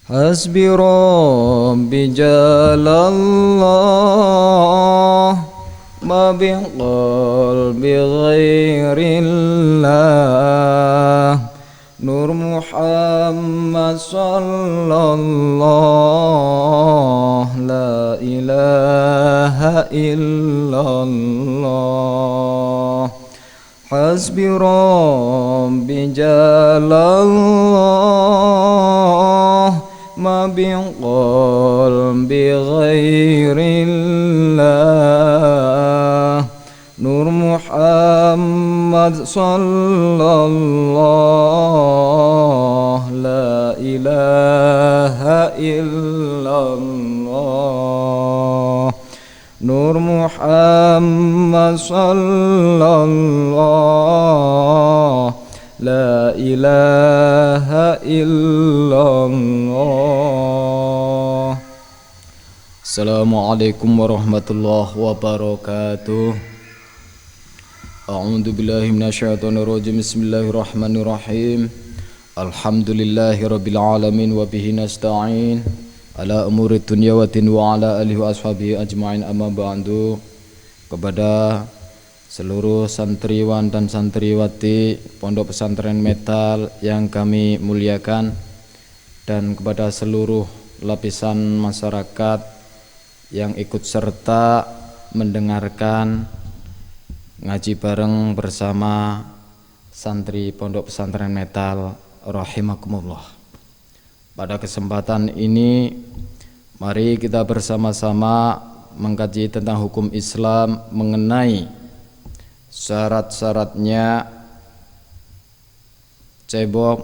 Hasbi Rabbi Jalallah ma bi qalbi ghairillah Nur Muhammad sallallahu la ilaha illallah Hasbi Rabbi Jalallah ma bi qalbi ghairillah Nur Muhammad sallallahu la ilaha illallah Nur Muhammad sallallahu la ilaha illallah. Assalamualaikum warahmatullahi wabarakatuh. A'udzu billahi minasyaitonir rajim. Bismillahirrahmanirrahim. Alhamdulillahirabbil alamin wa bihi nasta'in ala umuri dunya wa din wa ala alihi wa ashabihi ajmain, amma ba'du. Kepada seluruh santriwan dan santriwati Pondok Pesantren Metal yang kami muliakan, dan kepada seluruh lapisan masyarakat yang ikut serta mendengarkan ngaji bareng bersama santri Pondok Pesantren Metal rahimakumullah. Pada kesempatan ini mari kita bersama-sama mengkaji tentang hukum Islam mengenai syarat-syaratnya cebok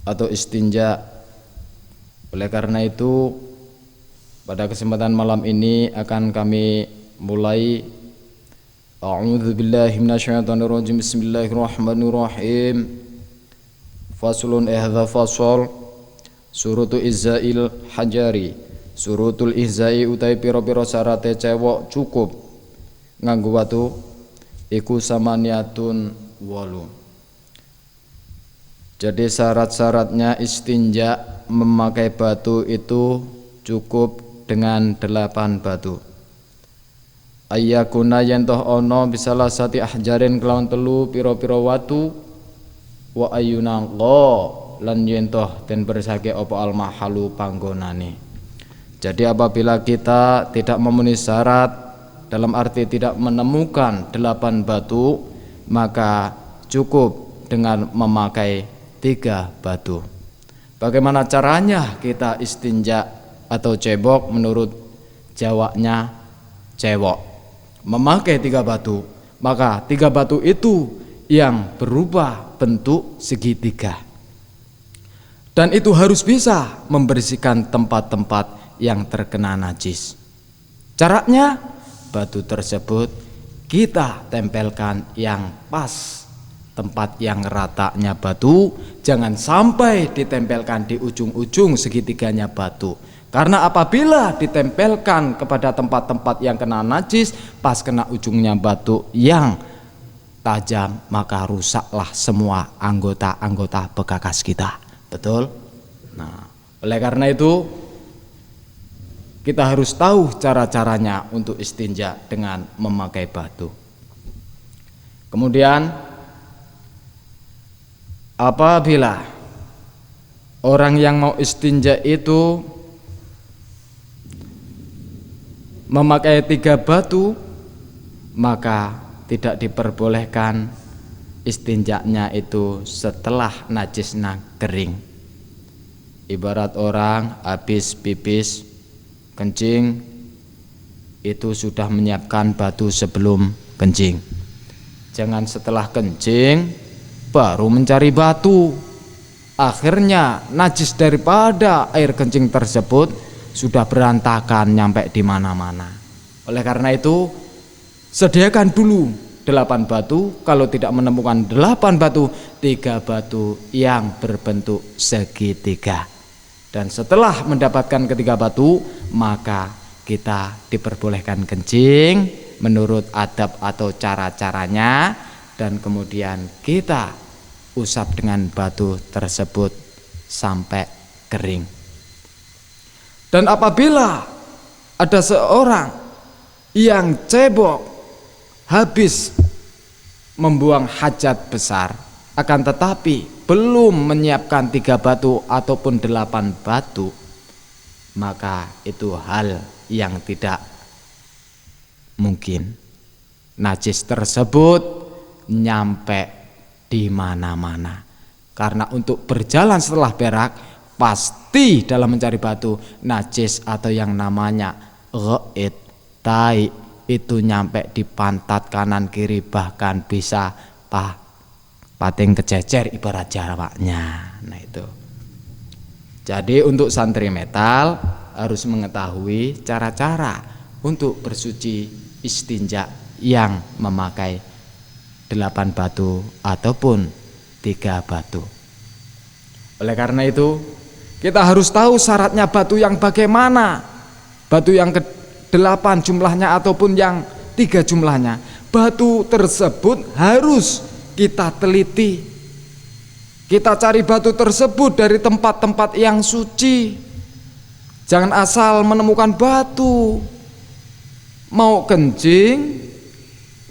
atau istinja. Oleh karena itu, pada kesempatan malam ini akan kami mulai. A'udzu billahi minasyaitonir rajim. Bismillahirrahmanirrahim. Faslun hadza fasal surutu izzail hajari. Surutul izai utai pira-pira syarate cewek cukup nganggo watu iku samaniatun walu. Jadi syarat-syaratnya istinja memakai batu itu cukup dengan 8 batu. Ayyakuna yentoh ono bisalah sati ahjarin kelawan telu piro-piro watu wa ayyunangko lan yentoh dan bersake opo al-mahalu panggonane. Jadi apabila kita tidak memenuhi syarat, dalam arti tidak menemukan 8 batu, maka cukup dengan memakai 3 batu. Bagaimana caranya kita istinja atau cebok menurut jawabnya cewek? Memakai 3 batu, maka 3 batu itu yang berubah bentuk segitiga, dan itu harus bisa membersihkan tempat-tempat yang terkena najis. Caranya, batu tersebut kita tempelkan yang pas, tempat yang ratanya batu, jangan sampai ditempelkan di ujung-ujung segitiganya batu. Karena apabila ditempelkan kepada tempat-tempat yang kena najis, pas kena ujungnya batu yang tajam, maka rusaklah semua anggota-anggota bekas kita. Betul? Nah, oleh karena itu kita harus tahu cara-caranya untuk istinja dengan memakai batu. Kemudian apabila orang yang mau istinja itu memakai 3 batu, maka tidak diperbolehkan istinjanya itu setelah najisnya kering. Ibarat orang habis pipis kencing, itu sudah menyiapkan batu sebelum kencing. Jangan setelah kencing baru mencari batu. Akhirnya najis daripada air kencing tersebut sudah berantakan nyampe di mana-mana. Oleh karena itu, sediakan dulu 8 batu. Kalau tidak menemukan 8 batu, 3 batu yang berbentuk segitiga. Dan setelah mendapatkan ketiga batu, maka kita diperbolehkan kencing menurut adab atau cara-caranya, dan kemudian kita usap dengan batu tersebut sampai kering. Dan apabila ada seorang yang cebok habis membuang hajat besar, akan tetapi belum menyiapkan 3 batu ataupun 8 batu, maka itu hal yang tidak mungkin. Najis tersebut nyampe di mana-mana. Karena untuk berjalan setelah berak, pasti dalam mencari batu, najis atau yang namanya ghaid, tai, itu nyampe di pantat kanan kiri, bahkan bisa pating kececer ibarat Jawanya. Nah itu. Jadi untuk santri metal harus mengetahui cara-cara untuk bersuci istinja yang memakai 8 batu ataupun 3 batu. Oleh karena itu kita harus tahu syaratnya batu yang bagaimana, batu yang ke-8 jumlahnya ataupun yang 3 jumlahnya. Batu tersebut harus kita teliti. Kita cari batu tersebut dari tempat-tempat yang suci. Jangan asal menemukan batu, mau kencing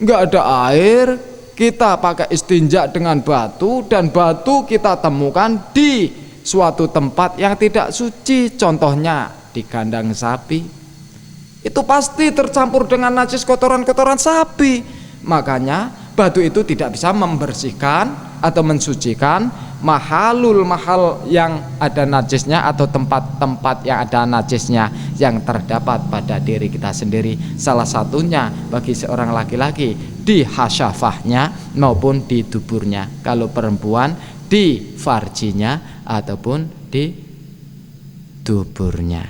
nggak ada air, kita pakai istinja dengan batu, dan batu kita temukan di suatu tempat yang tidak suci, contohnya di kandang sapi. Itu pasti tercampur dengan najis kotoran-kotoran sapi. Makanya batu itu tidak bisa membersihkan atau mensucikan mahal yang ada najisnya atau tempat-tempat yang ada najisnya yang terdapat pada diri kita sendiri. Salah satunya bagi seorang laki-laki di hasyafahnya maupun di duburnya. Kalau perempuan di farjinya ataupun di duburnya.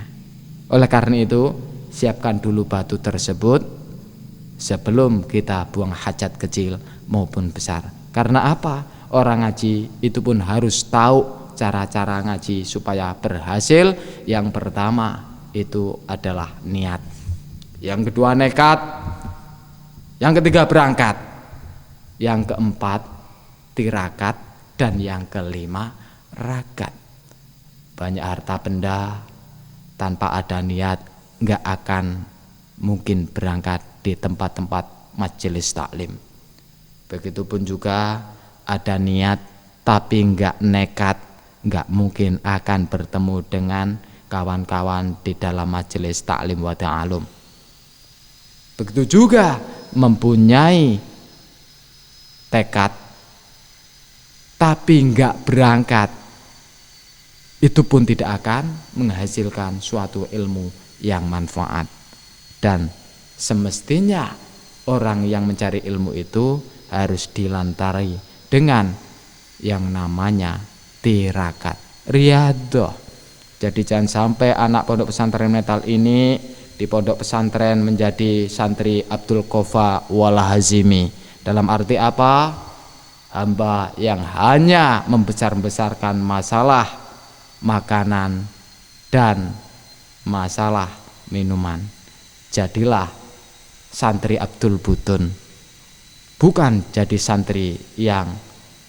Oleh karena itu siapkan dulu batu tersebut sebelum kita buang hajat kecil maupun besar. Karena apa? Orang ngaji itu pun harus tahu cara-cara ngaji supaya berhasil. Yang pertama itu adalah niat, yang kedua nekat, yang ketiga berangkat, yang keempat tirakat, dan yang kelima rakat. Banyak harta benda tanpa ada niat nggak akan mungkin berangkat di tempat-tempat majelis taklim. Begitupun juga ada niat tapi nggak nekat, nggak mungkin akan bertemu dengan kawan-kawan di dalam majelis taklim wa ta'alum. Begitu juga mempunyai tekad tapi nggak berangkat, itu pun tidak akan menghasilkan suatu ilmu yang manfaat. Dan semestinya orang yang mencari ilmu itu harus dilantari dengan yang namanya tirakat, riyadhah. Jadi jangan sampai anak pondok pesantren metal ini di pondok pesantren menjadi santri Abdul Qofa Walahazimi. Dalam arti apa? Hamba yang hanya membesar-besarkan masalah makanan dan masalah minuman. Jadilah santri Abdul Butun, bukan jadi santri yang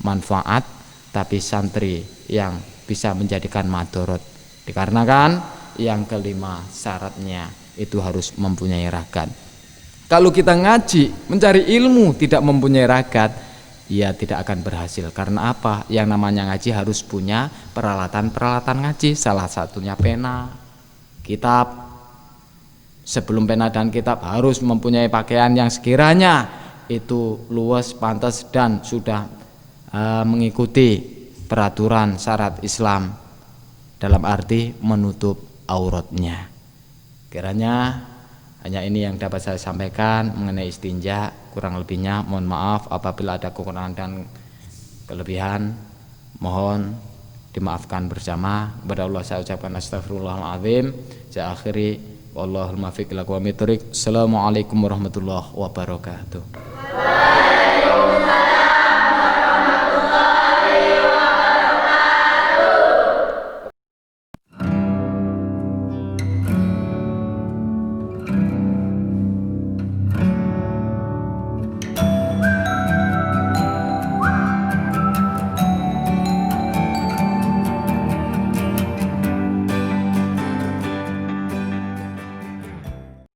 manfaat, tapi santri yang bisa menjadikan madorot. Dikarenakan yang kelima syaratnya itu harus mempunyai ragat. Kalau kita ngaji mencari ilmu tidak mempunyai ragat, ya tidak akan berhasil. Karena apa? Yang namanya ngaji harus punya peralatan-peralatan ngaji. Salah satunya pena, kitab. Sebelum pena dan kitab harus mempunyai pakaian yang sekiranya itu luas, pantas, dan sudah mengikuti peraturan syarat Islam, dalam arti menutup auratnya. Kiranya hanya ini yang dapat saya sampaikan mengenai istinja. Kurang lebihnya mohon maaf apabila ada kekurangan dan kelebihan, mohon dimaafkan bersama. Kepada Allah saya ucapkan astagfirullahaladzim. Saya akhiri, wallahul muwaffiq ila aqwamit thoriq. Assalamualaikum warahmatullahi wabarakatuh.